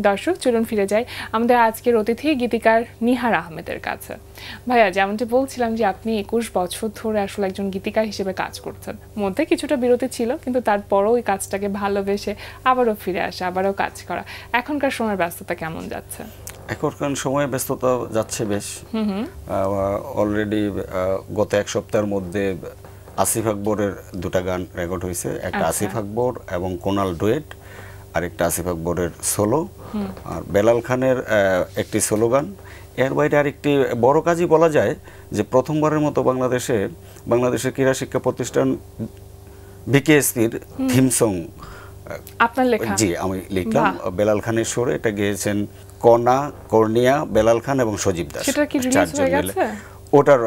দর্শক চলুন ফিরে যাই আমাদের আজকের অতিথি গীতিকার নিহার আহমেদের কাছে। ভাইয়া, যেমনটি বলছিলাম যে আপনি 21 বছর ধরে আসলে একজন গীতিকার হিসেবে কাজ করছেন। মধ্যে কিছুটা বিরতি ছিল, কিন্তু তারপরও ওই কাজটাকে ভালোবেসে আবারও ফিরে আসা, আবারও কাজ করা। এখনকার সময়ের ব্যস্ততা কেমন যাচ্ছে? এখনকার সময়ে ব্যস্ততা যাচ্ছে বেশ। অলরেডি গত এক সপ্তাহের মধ্যে আসিফ আকবরের দুটা গান রেকর্ড হয়েছে, একটা আসিফ আকবর এবং কোনাল ডুয়েট, আরেকটা আসিফ আকবরের সোলো, আর বেলাল খানের একটি সোলো গান। এর বাইরে আরেকটি বড় কাজই বলা যায় যে প্রথমবারের মতো বাংলাদেশের ক্রীড়া শিক্ষা প্রতিষ্ঠান বিকেএসপির থিম সং আপনার লেখা? জি, আমি লিখলাম। বেলাল খানের সুরে এটা গেয়েছেন কর্নিয়া, বেলাল খান এবং সজীব দাস। সেটা কি রিলিজ হয়ে গেছে? ওটার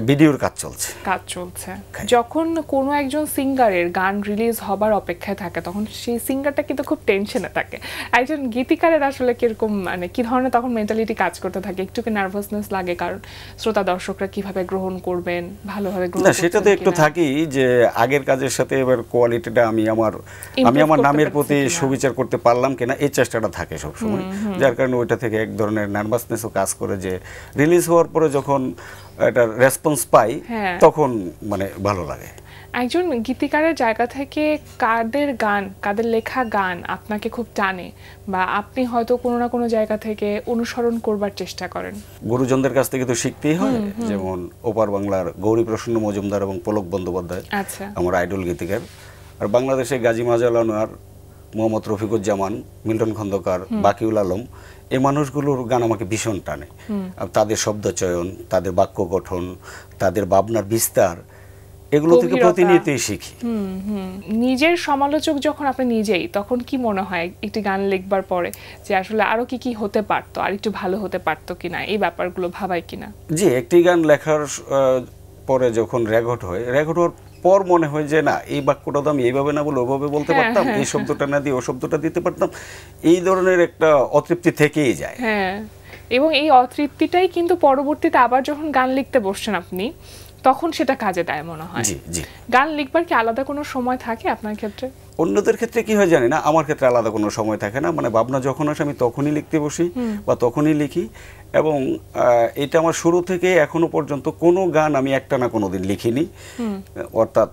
ভিডিওর কাজ চলছে। যখন কোনো একজন সিঙ্গারের গান রিলিজ হবার অপেক্ষায় থাকে, তখন সেই সিঙ্গারটা কিন্তু খুব টেনশনে থাকে। একজন গীতিকারের আসলে কিরকম, মানে কি ধরনের তখন মেন্টালিটি কাজ করতে থাকে? একটু কি নার্ভাসনেস লাগে, কারণ শ্রোতা দর্শকরা কিভাবে গ্রহণ করবেন, ভালোভাবে গ্রহণ করবেন? না, সেটা তো একটু থাকি যে আগের কাজের সাথে এবার কোয়ালিটিটা আমি আমার নামের প্রতি সুবিচার করতে পারলাম কিনা, এই চেষ্টাটা থাকে সবসময়। যার কারণে ওইটা থেকে এক ধরনের নার্ভাসনেসও কাজ করে যে রিলিজ হওয়ার পরে যখন একটা রেসপন্স পাই তখন মানে ভালো লাগে। একজন গীতিকারের জায়গা থেকে কাদের লেখা গান আপনাকে খুব টানে, বা আপনি হয়তো কোনো না কোনো জায়গা থেকে অনুসরণ করবার চেষ্টা করেন? গুরুজনদের কাছ থেকে তো শিখতেই হয়। যেমন ওপার বাংলার গৌরী প্রসন্ন মজুমদার এবং পলক বন্দ্যোপাধ্যায় আমার আইডল গীতিকার। আর বাংলাদেশে গাজী মাজেদ আনোয়ার, মোহাম্মদ রফিকুজ্জামান, মিল্টন খন্দকার, বাকিউল আলম, এই মানুষগুলোর গান আমাকে ভীষণ টানে। তাদের শব্দচয়ন, তাদের বাক্য গঠন, তাদের ভাবনার বিস্তার, এগুলো থেকে প্রতিনিয়তই শিখি। নিজের সমালোচক যখন আপনি নিজেই, তখন কি মনে হয় একটি গান লিখবার পরে যে আসলে আরো কি হতে পারতো, আর একটু ভালো হতে পারতো কিনা, এই ব্যাপারগুলো ভাবাই কিনা? জি, একটি গান লেখার পরে যখন রেকর্ড হওয়ার পর মনে হয় যে না, এই বাক্যটা তো আমি এইভাবে না বলে ওভাবে বলতে পারতাম, এই শব্দটা না দিয়ে ও শব্দটা দিতে পারতাম। এই ধরনের একটা অতৃপ্তি থেকেই যায়। এবং এই অতৃপ্তিটাই কিন্তু পরবর্তীতে আবার যখন গান লিখতে বসছেন আপনি, তখন সেটা কাজে দেয় মনে হয়। জি জি। গান লিখবার কি আলাদা কোনো সময় থাকে আপনার ক্ষেত্রে? অন্যদের ক্ষেত্রে কি হয় জানি না, আমার ক্ষেত্রে আলাদা কোনো সময় থাকে না। মানে ভাবনা যখন আসে আমি তখনই লিখতে বসি বা তখনই লিখি। এবং এটা আমার শুরু থেকে এখনো পর্যন্ত কোনো গান আমি একটানা কোনোদিন লিখিনি। অর্থাৎ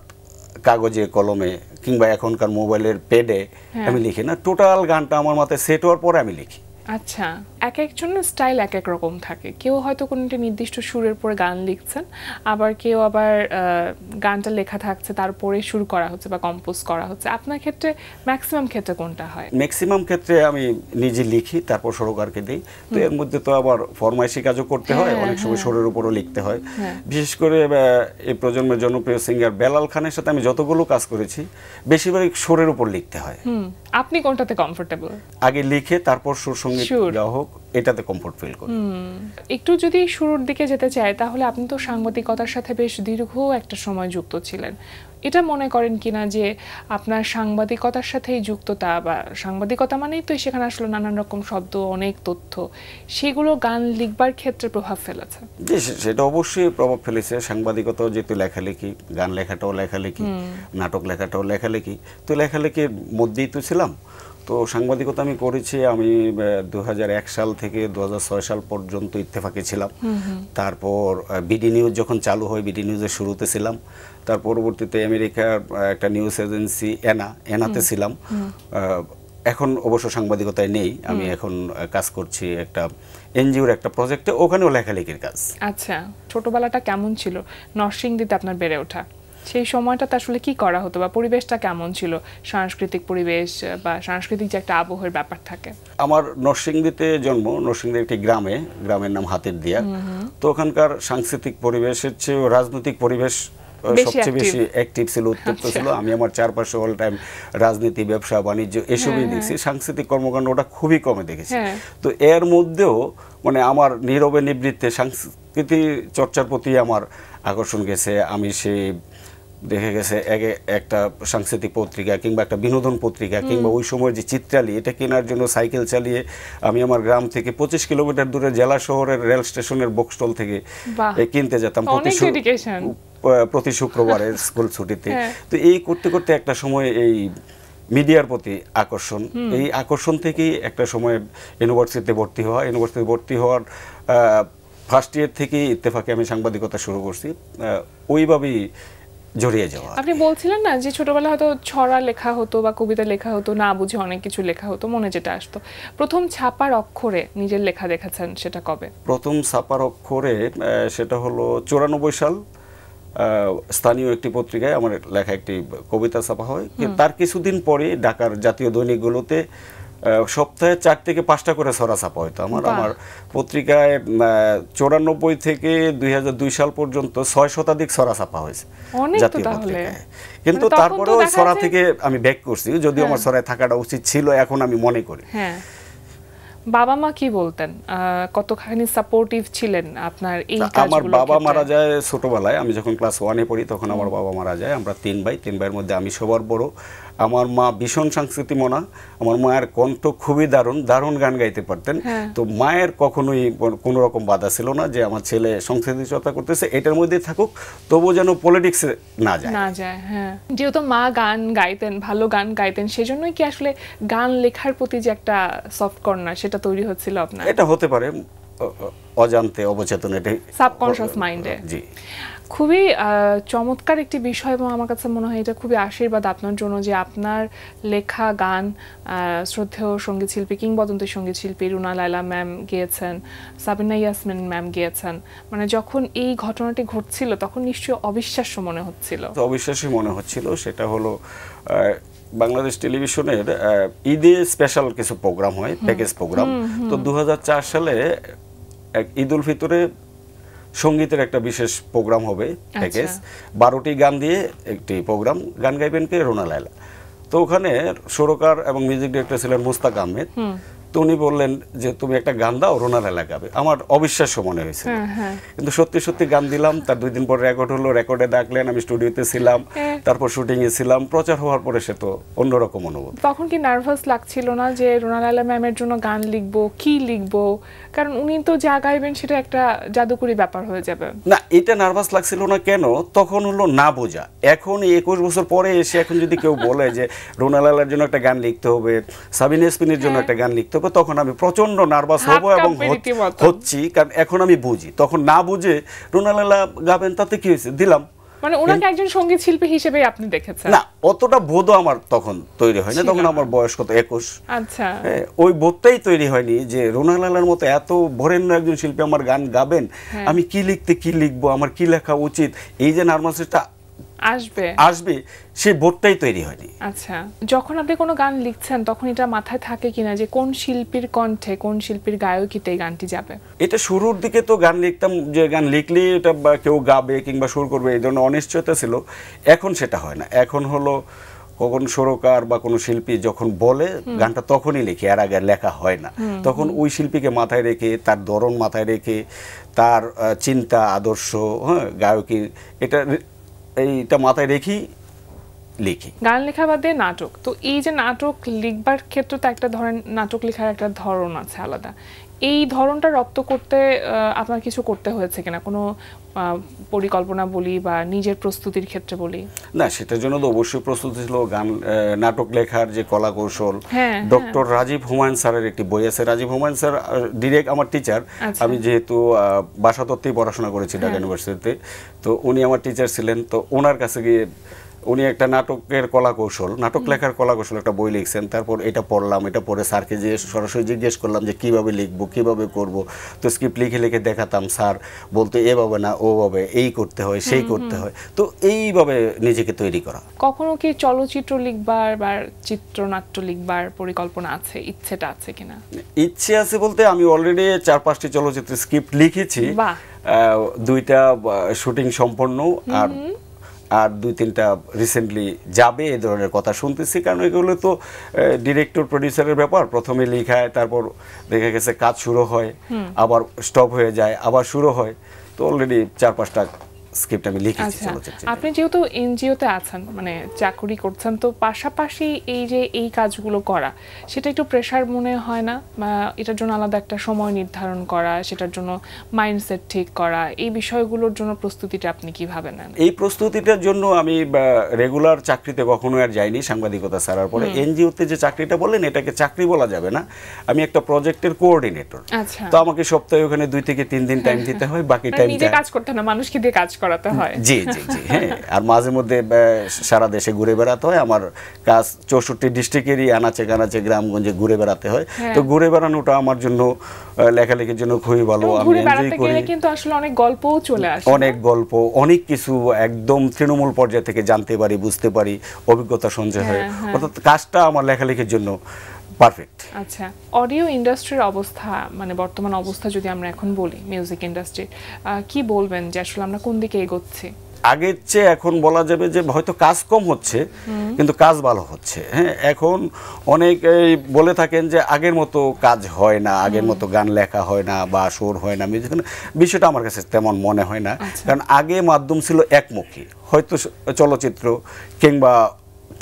কাগজে কলমে কিংবা এখনকার মোবাইলের প্যাডে আমি লিখি না। টোটাল গানটা আমার মাথায় সেট হওয়ার পরে আমি লিখি। আচ্ছা, এক একজনের স্টাইল এক এক রকম থাকে। কেউ হয়তো কোনো একটা নির্দিষ্ট সুরের পরে গান লিখছেন, আবার কেউ গানটা লেখা থাকছে তারপরে শুরু করা হচ্ছে বা কম্পোজ করা হচ্ছে। আপনার ক্ষেত্রে ম্যাক্সিমাম ক্ষেত্রে কোনটা হয়? ম্যাক্সিমাম ক্ষেত্রে আমি নিজে লিখি, তারপর সুরকারকে দিই। তো এর মধ্যে তো আবার ফরমাইশি কাজও করতে হয়, অনেক সময় সুরের উপরও লিখতে হয়। বিশেষ করে এই প্রজন্মের জনপ্রিয় সিঙ্গার বেলাল খানের সাথে আমি যতগুলো কাজ করেছি, বেশিরভাগই সুরের উপর লিখতে হয়। আপনি কোনটাতে কমফোর্টেবল? আগে লিখে তারপর সুর সঙ্গীত দেওয়া হোক, এটাতে কমফোর্ট ফিল করি। একটু যদি শুরুর দিকে যেতে চাই, তাহলে আপনি তো সাংবাদিকতার সাথে বেশ দীর্ঘ একটা সময় যুক্ত ছিলেন। এটা মনে করেন কিনা যে আপনার সাংবাদিকতার সাথে এই যুক্ততা, বা সাংবাদিকতা মানেই তো সেখানে আসলে নানান রকম শব্দ, অনেক তথ্য, সেগুলো গান লিখবার ক্ষেত্রে প্রভাব ফেলেছে? জি, সেটা অবশ্যই প্রভাব ফেলেছে। সাংবাদিকতাও যেহেতু লেখালেখি, গান লেখাটাও লেখালেখি, নাটক লেখাটাও লেখালেখি, তো লেখালেখির মধ্যেই তো ছিলাম। তো সাংবাদিকতা আমি করেছি, আমি 2001 সাল থেকে 2006 সাল পর্যন্ত ইত্তেফাকে ছিলাম। তারপর বিডি নিউজ যখন চালু হয়, বিডি নিউজের শুরুতে ছিলাম। তার পরবর্তীতে আমেরিকার একটা নিউজ এজেন্সি এনাতে ছিলাম। এখন অবশ্য সাংবাদিকতায় নেই, আমি এখন কাজ করছি একটা এনজিওর একটা প্রজেক্টে, ওখানেও লেখালেখির কাজ। আচ্ছা, ছোটবেলাটা কেমন ছিল নরসিংদীতে আপনার বেড়ে ওঠা? সেই সময়টাতে আসলে কি করা হতো, বা পরিবেশটা কেমন ছিল, সাংস্কৃতিক পরিবেশ বা সাংস্কৃতিক যে একটা আবহের ব্যাপার থাকে? আমার নরসিংদীতে জন্ম, নরসিংদীর একটি গ্রামের নাম হাতের দিয়া। তো ওখানকার সাংস্কৃতিক পরিবেশের চেয়ে রাজনৈতিক পরিবেশ সবচেয়ে বেশি অ্যাক্টিভ ছিল, উত্তপ্ত ছিল। আমি আমার চারপাশে অল টাইম রাজনীতি, ব্যবসা বাণিজ্য এসবই দেখছি, সাংস্কৃতিক কর্মকাণ্ড ওটা খুবই কমে দেখেছি। তো এর মধ্যেও মানে আমার নীরবে নিবৃত্তে সংস্কৃতি চর্চার প্রতি আমার আকর্ষণ গেছে। আমি সেই দেখে গেছে একটা সাংস্কৃতিক পত্রিকা কিংবা একটা বিনোদন পত্রিকা কিংবা ওই সময় যে চিত্রালী, এটা কেনার জন্য সাইকেল চালিয়ে আমি আমার গ্রাম থেকে 25 কিলোমিটার দূরে জেলা শহরের রেল স্টেশনের বুকস্টল থেকে কিনতে যেতাম প্রতি শুক্রবারের স্কুল ছুটিতে। তো এই করতে করতে একটা সময় এই মিডিয়ার প্রতি আকর্ষণ, এই আকর্ষণ থেকেই একটা সময় ইউনিভার্সিটিতে ভর্তি হওয়া। ইউনিভার্সিটিতে ভর্তি হওয়ার ফার্স্ট ইয়ার থেকেই ইত্তেফাকে আমি সাংবাদিকতা শুরু করছি, ওইভাবেই জড়িয়ে যাওয়া। আপনি বলছিলেন না যে ছোটবেলা হয়তো ছড়া লেখা হতো বা কবিতা লেখা হতো, না বুঝে অনেক কিছু লেখা হতো, মনে যেটা আসতো। প্রথম ছাপার অক্ষরে নিজের লেখা দেখেছেন সেটা কবে? প্রথম ছাপার অক্ষরে সেটা হলো 94 সাল, স্থানীয় একটি পত্রিকায় আমার লেখা একটি কবিতা ছাপা হয়। তার কিছুদিন পরে ঢাকার জাতীয় দৈনিকগুলোতে সপ্তাহে 4 থেকে 5টা করে ছড়া ছাপা হতো। আমার পত্রিকায় 94 থেকে 2002 সাল পর্যন্ত 6 শতাধিক ছড়া ছাপা হয়েছে জাতীয় পত্রিকায়। কিন্তু তারপরেও ছড়া থেকে আমি ব্যাক করছি, যদিও আমার ছড়ায় থাকাটা উচিত ছিল এখন আমি মনে করি। হ্যাঁ, বাবা মা কি বলতেন, কতখানি সাপোর্টিভ ছিলেন আপনার এই কাজগুলোর ক্ষেত্রে? আমার বাবা মারা যায় ছোটবেলায়, আমি যখন ক্লাস 1-এ পড়ি তখন আমার বাবা মারা যায়। আমরা 3 ভাই, 3 ভাইয়ের মধ্যে আমি সবার বড়। আমার মা ভীষণ সাংস্কৃতিমনা, আমার মায়ের কণ্ঠ খুবই দারুণ গান গাইতে পারতেন। তো মায়ের কখনোই কোনো রকম বাধা ছিল না যে আমার ছেলে সংস্কৃতি চর্চা করতেছে, এটার মধ্যে থাকুক, তবু যেন পলিটিক্সে না যায়। হ্যাঁ, যেহেতু মা গান গাইতেন, ভালো গান গাইতেন, সেজন্যই কি আসলে গান লেখার প্রতি যে একটা সফট কর্নার সেটা তৈরি হচ্ছিল আপনার? এটা হতে পারে অজান্তে, অবচেতন, এটাই সাবকনশিয়াস মাইন্ডে। জি, খুবই চমৎকার একটি বিষয়, এবং আমার কাছে মনে হয় এটা খুবই আশীর্বাদ আপনার জন্য যে আপনার লেখা গান শ্রদ্ধেয় সঙ্গীত শিল্পী, কিংবদন্তি সঙ্গীত শিল্পী রুনা লায়লা ম্যাম গেয়েছেন, সাবিনা ইয়াসমিন ম্যাম গেয়েছেন। মানে যখন এই ঘটনাটি ঘটছিল তখন নিশ্চয়ই অবিশ্বাস্য মনে হচ্ছিল। অবিশ্বাস্যই মনে হচ্ছিল। সেটা হলো বাংলাদেশ টেলিভিশনের ঈদে স্পেশাল কিছু প্রোগ্রাম হয়, প্যাকেজ প্রোগ্রাম। তো 2004 সালে ঈদ উল ফিতরে সঙ্গীতের একটা বিশেষ প্রোগ্রাম হবে, প্যাকেজ 12টি গান দিয়ে একটি প্রোগ্রাম। গান গাইবেন কে? রুনা লায়লা। তো ওখানে সুরকার এবং মিউজিক ডিরেক্টর ছিলেন মুস্তাক আহমেদ। তো উনি বললেন যে তুমি একটা গান দাও, রুনা লায়লা গাবে। আমার অবিশ্বাস্য মনে হয়েছিল, কিন্তু সত্যি সত্যি গান দিলাম। তার 2 দিন পর রেকর্ড হলো, রেকর্ডে ডাকলেন, আমি স্টুডিওতে ছিলাম, তারপর শুটিং এ ছিলাম। প্রচার হওয়ার পরে সে তো অন্যরকম অনুভূতি। তখন কি নার্ভাস লাগছিল না যে রুনা লায়লা ম্যামের জন্য গান লিখবো, কি লিখবো? কারণ উনি তো যা গাইবেন সেটা একটা জাদুকরি ব্যাপার হয়ে যাবে। না, এটা নার্ভাস লাগছিল না কেন, তখন হলো না বোঝা। এখন 21 বছর পরে এসে এখন যদি কেউ বলে যে রুনা লায়লার জন্য একটা গান লিখতে হবে, সাবিনা ইয়াসমিনের জন্য একটা গান লিখতে হবে, তখন আমি প্রচন্ড নার্ভাস হব এবং হচ্ছি। কারণ এখন আমি বুঝি, তখন না বুঝে রুনা লায়লা গাবেন, তাতে কি হয়েছে, দিলাম। মানে ওনাকে একজন সঙ্গীত শিল্পী হিসেবে আপনি দেখেছেন? না, অতটা বোধও আমার তখন তৈরি হয়নি। তখন আমার বয়স কত, 21। আচ্ছা, ওই বোধটাই তৈরি হয়নি যে রুনা লায়লার মতো এত বরেণ্য একজন শিল্পী আমার গান গাবেন, আমি কি লিখবো, আমার কি লেখা উচিত, এই যে নার্ভাসনেসটা আসবে সেই বোধটাই তৈরি হয়নি। আচ্ছা, যখন আপনি কোনো গান লিখছেন তখন এটা মাথায় থাকে কিনা যে কোন শিল্পীর কণ্ঠে, কোন শিল্পীর গায়কিতে এই গানটি যাবে? এটা শুরুর দিকে তো গান লিখতাম যে গান লিখলে এটা কেউ গাবে কিংবা সুর করবে, এই ধরনের অনিশ্চয়তা ছিল। এখন সেটা হয় না। এখন হলো কখন সুরকার বা কোনো শিল্পী যখন বলে গানটা তখনই লিখি, এর আগে লেখা হয় না। তখন ওই শিল্পীকে মাথায় রেখে, তার ধরন মাথায় রেখে, তার চিন্তা আদর্শ, গায়কি, এইটা মাথায় রেখেই লিখি। গান লেখা বাদে নাটক, তো এই যে নাটক লিখবার ক্ষেত্রে তো একটা ধরেন নাটক লেখার একটা ধরন আছে আলাদা, এই ধরনটা রপ্ত করতে আপনার কিছু করতে হয়েছে কিনা, কোনো পরিকল্পনা বলি বা নিজের প্রস্তুতির ক্ষেত্রে বলি? না, সেটার জন্য তো অবশ্যই প্রস্তুতি ছিল। গান নাটক লেখার যে কলা কৌশল, ডক্টর রাজীব হুমায়ুন স্যারের একটি বই আছে। রাজীব হুমায়ুন স্যার ডিরেক্ট আমার টিচার। আমি যেহেতু ভাষাতত্ত্বেই পড়াশোনা করেছি ঢাকা ইউনিভার্সিটিতে, তো উনি আমার টিচার ছিলেন। তো ওনার কাছে গিয়ে উনি একটা নাটকের কলা কৌশল, নাটক লেখার কলা কৌশল একটা বই লিখছেন। তারপর এটা পড়লাম, এটা পড়ে স্যারকে সরাসরি জিজ্ঞেস করলাম যে কিভাবে লিখবো, কিভাবে করব। তো স্ক্রিপ্ট লিখে দেখাতাম, স্যার বলতো এভাবে না, ওভাবে, এই করতে হয়, সেই করতে হয়। তো এইভাবে নিজেকে তৈরি করা। কখনো কি চলচ্চিত্র লিখবার বা চিত্রনাট্য লিখবার পরিকল্পনা আছে, ইচ্ছেটা আছে কিনা? ইচ্ছে আছে বলতে আমি অলরেডি 4-5টি চলচ্চিত্রের স্ক্রিপ্ট লিখেছি। 2টা শুটিং সম্পন্ন, আর 2-3টা রিসেন্টলি যাবে, এই ধরনের কথা শুনতেছি। কারণ এগুলো তো ডিরেক্টর প্রডিউসারের ব্যাপার। প্রথমে লেখায়, তারপর দেখা গেছে কাজ শুরু হয়, আবার স্টপ হয়ে যায়, আবার শুরু হয়। তো অলরেডি 4-5টা স্ক্রিপ্ট আমি লিখেছি আচ্ছা, চলচ্চিত্রে। আপনি যেহেতু এনজিওতে আছেন, মানে চাকরি করছেন, তো পাশাপাশি এই যে এই কাজগুলো করা, সেটা একটু প্রেশার মনে হয় না? বা এটার জন্য আলাদা একটা সময় নির্ধারণ করা, সেটার জন্য মাইন্ডসেট ঠিক করা, এই বিষয়গুলোর জন্য প্রস্তুতিটা আপনি কিভাবে নেন? এই প্রস্তুতিটার জন্য আমি রেগুলার চাকরিতে কখনো আর যাইনি সাংবাদিকতা ছাড়ার পরে। এনজিওতে যে চাকরিটা বললেন, এটাকে চাকরি বলা যাবে না, আমি একটা প্রজেক্টের কোঅর্ডিনেটর। আচ্ছা, তো আমাকে সপ্তাহে ওখানে 2 থেকে 3 দিন টাইম দিতে হয়, বাকি মানে টাইম নিজে কাজ করতে না, মানুষকে দিয়ে কাজ করাতে হয়। জি জি জি, হ্যাঁ। আর মাঝে মধ্যে সারা দেশে ঘুরে বেড়াতে হয়, আমার কাজ 64 ডিস্ট্রিক্টেরই আনাচে কানাচে গ্রামগঞ্জে ঘুরে বেড়াতে হয়। তো ঘুরে বেড়ানোটা আমার জন্য লেখালেখির জন্য খুবই ভালো, আমি এনজয় করি। কিন্তু আসলে অনেক গল্পও চলে আসে, অনেক গল্প, অনেক কিছু একদম তৃণমূল পর্যায় থেকে জানতে পারি, বুঝতে পারি, অভিজ্ঞতা সঞ্চয় হয়। অর্থাৎ কাজটা আমার লেখালেখির জন্য পারফেক্ট। আচ্ছা, অডিও ইন্ডাস্ট্রির অবস্থা, মানে বর্তমান অবস্থা যদি আমরা এখন বলি, মিউজিক ইন্ডাস্ট্রি, কি বলবেন যে আসলে আমরা কোন দিকে এগোচ্ছি? আগের চেয়ে এখন বলা যাবে যে হয়তো কাজ কম হচ্ছে, কিন্তু কাজ ভালো হচ্ছে। হ্যাঁ, এখন অনেকেই বলে থাকেন যে আগের মতো কাজ হয় না, আগের মতো গান লেখা হয় না বা সুর হয় না, মিউজিক। বিষয়টা আমার কাছে তেমন মনে হয় না, কারণ আগে মাধ্যম ছিল একমুখী, হয়তো চলচ্চিত্র কিংবা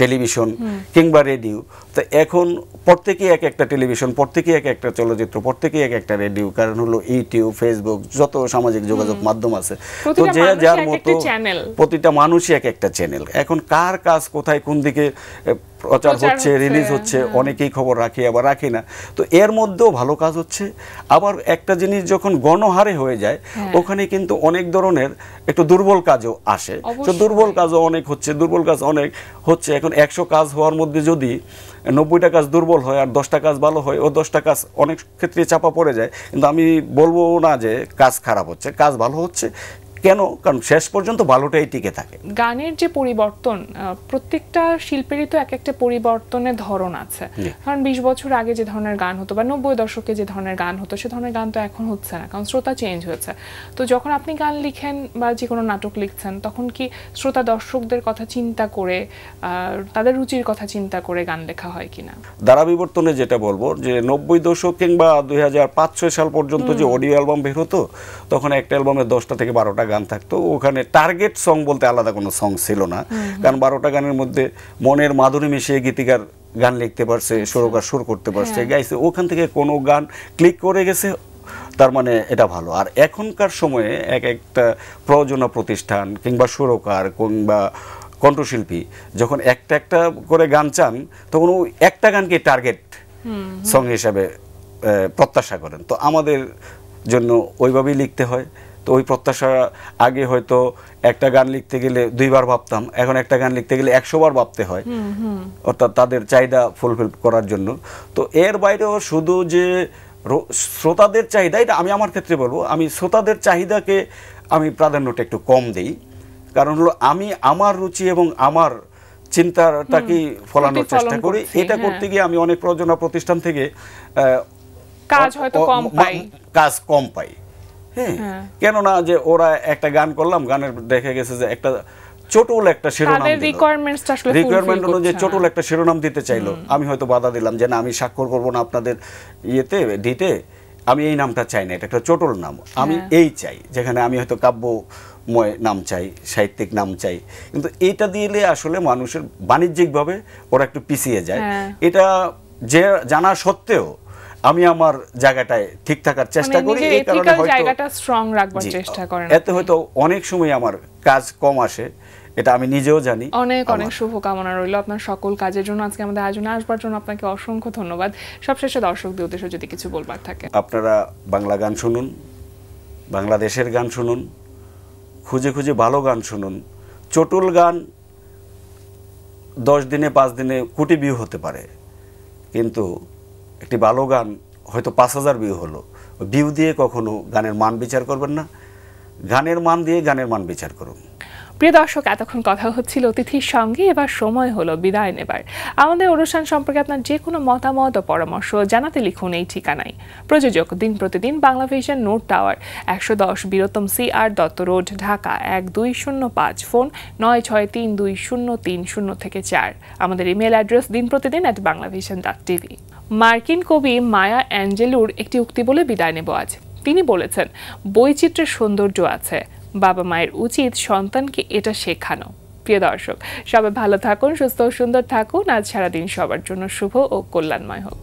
টেলিভিশন কিংবা রেডিও। তো এখন প্রত্যেকেই এক একটা টেলিভিশন, প্রত্যেকেই এক একটা চলচ্চিত্র, প্রত্যেকেই এক একটা রেডিও, কারণ হলো ইউটিউব, ফেসবুক, যত সামাজিক যোগাযোগ মাধ্যম আছে। তো যে যার মতো প্রতিটা মানুষই এক একটা চ্যানেল। এখন কার কাজ কোথায় কোন দিকে প্রচার হচ্ছে, রিলিজ হচ্ছে, অনেকেই খবর রাখি আবার রাখি না। তো এর মধ্যেও ভালো কাজ হচ্ছে। আবার একটা জিনিস যখন গণহারে হয়ে যায়, ওখানে কিন্তু অনেক ধরনের একটু দুর্বল কাজও আসে। তো দুর্বল কাজও অনেক হচ্ছে, দুর্বল কাজ অনেক হচ্ছে। এখন 100 কাজ হওয়ার মধ্যে যদি 90টা কাজ দুর্বল হয় আর 10টা কাজ ভালো হয়, ও 10টা কাজ অনেক ক্ষেত্রে চাপা পড়ে যায়। কিন্তু আমি বলবো না যে কাজ খারাপ হচ্ছে, কাজ ভালো হচ্ছে। কেন? কারণ শেষ পর্যন্ত ভালোটাই টিকে থাকে। গানের যে পরিবর্তন, প্রত্যেকটা শিল্পেরই তো এক একটা পরিবর্তনের ধরন আছে। কারণ 20 বছর আগে যে ধরনের গান হতো বা 90 দশকে যে ধরনের গান হতো, সে ধরনের গান তো এখন হচ্ছে না, কারণ শ্রোতা চেঞ্জ হয়েছে। তো যখন আপনি গান লিখেন বা যে কোনো নাটক লিখছেন, তখন কি শ্রোতা দর্শকদের কথা চিন্তা করে, তাদের রুচির কথা চিন্তা করে গান লেখা হয় কিনা? দ্বারা বিবর্তনে যেটা বলবো যে 90 দশক কিংবা 2005-6 সাল পর্যন্ত যে অডিও অ্যালবাম বের হতো, তখন একটা অ্যালবামে 10টা থেকে 12টা গান থাকতো। ওখানে টার্গেট সং বলতে আলাদা কোনো সং ছিল না, কারণ 12টা গানের মধ্যে মনের মাধুরী মিশিয়ে গীতিকার গান লিখতে পারছে, সুরকার সুর করতে পারছে, গাইছে। ওখান থেকে কোনো গান ক্লিক করে গেছে, তার মানে এটা ভালো। আর এখনকার সময়ে এক একটা প্রযোজনা প্রতিষ্ঠান কিংবা সুরকার কিংবা কণ্ঠশিল্পী যখন একটা একটা করে গান চান, তখন ওই একটা গানকে টার্গেট সং হিসাবে প্রত্যাশা করেন। তো আমাদের জন্য ওইভাবেই লিখতে হয়। তো ওই প্রত্যাশা, আগে হয়তো একটা গান লিখতে গেলে 2 বার ভাবতাম, এখন একটা গান লিখতে গেলে 100 বার ভাবতে হয়, অর্থাৎ তাদের চাহিদা ফুলফিল করার জন্য। তো এর বাইরেও শুধু যে শ্রোতাদের চাহিদা, এটা আমি আমার ক্ষেত্রে বলবো, আমি শ্রোতাদের চাহিদাকে আমি প্রাধান্যটা একটু কম দেই। কারণ হলো আমি আমার রুচি এবং আমার চিন্তাটাকে ফলানোর চেষ্টা করি। এটা করতে গিয়ে আমি অনেক প্রযোজনা প্রতিষ্ঠান থেকে কাজ হয়তো কম পাই, কাজ কম পাই। হ্যাঁ, কেননা যে ওরা একটা গান করলাম, গানের দেখা গেছে যে একটা চটুল একটা শিরোনাম, রিকোয়ারমেন্ট অনুযায়ী চটুল একটা শিরোনাম দিতে চাইলো। আমি হয়তো বাধা দিলাম যে না, আমি স্বাক্ষর করবো না আপনাদের ইয়েতে, ডিতে, আমি এই নামটা চাই না, এটা একটা চটুল নাম, আমি এই চাই। যেখানে আমি হয়তো কাব্যময় নাম চাই, সাহিত্যিক নাম চাই। কিন্তু এইটা দিলে আসলে মানুষের বাণিজ্যিকভাবে ওরা একটু পিছিয়ে যায়। এটা যে জানা সত্ত্বেও আমি আমার জায়গাটায় ঠিক থাকার চেষ্টা করি, এই কারণে হয়তো জায়গাটা স্ট্রং রাখবার চেষ্টা করেন। এতে হয়তো অনেক সময় আমার কাজ কম আসে, এটা আমি নিজেও জানি। অনেক অনেক শুভকামনা রইল আপনার সকল কাজের জন্য। আজকে আমাদের আয়োজনে আসবার জন্য আপনাকে অসংখ্য ধন্যবাদ। সবশেষে দর্শকদের উদ্দেশ্যে যদি কিছু বলবার থাকে। আপনারা বাংলা গান শুনুন, বাংলাদেশের গান শুনুন, খুঁজে খুঁজে ভালো গান শুনুন। চটুল গান 10 দিনে 5 দিনে কোটি ভিউ হতে পারে, কিন্তু একটি ভালো গান হয়তো 5000 ভিউ হলো। ভিউ দিয়ে কখনো গানের মান বিচার করবেন না, গানের মান দিয়ে গানের মান বিচার করুন। প্রিয় দর্শক, এতক্ষণ কথা হচ্ছিল অতিথির সঙ্গে, এবার সময় হলো বিদায় নেবার। আমাদের অনুষ্ঠান সম্পর্কে আপনার যে কোনো মতামত ও পরামর্শ জানাতে লিখুন এই ঠিকানায়। প্রযোজক দিন প্রতিদিন, Banglavision, note tower, 110 বীরত্তম CR Dutta road, Dhaka 1205, phone 96320304। আমাদের ইমেল অ্যাড্রেস dinprotidin@banglavision.tv। মার্কিন কবি মায়া অ্যাঞ্জেলুর একটি উক্তি বলে বিদায় নেব আজ। তিনি বলেছেন, বৈচিত্র্যের সৌন্দর্য আছে, বাবা মায়ের উচিত সন্তানকে এটা শেখানো। প্রিয় দর্শক, সবাই ভালো থাকুন, সুস্থ ও সুন্দর থাকুন। আজ সারাদিন সবার জন্য শুভ ও কল্যাণময় হোক।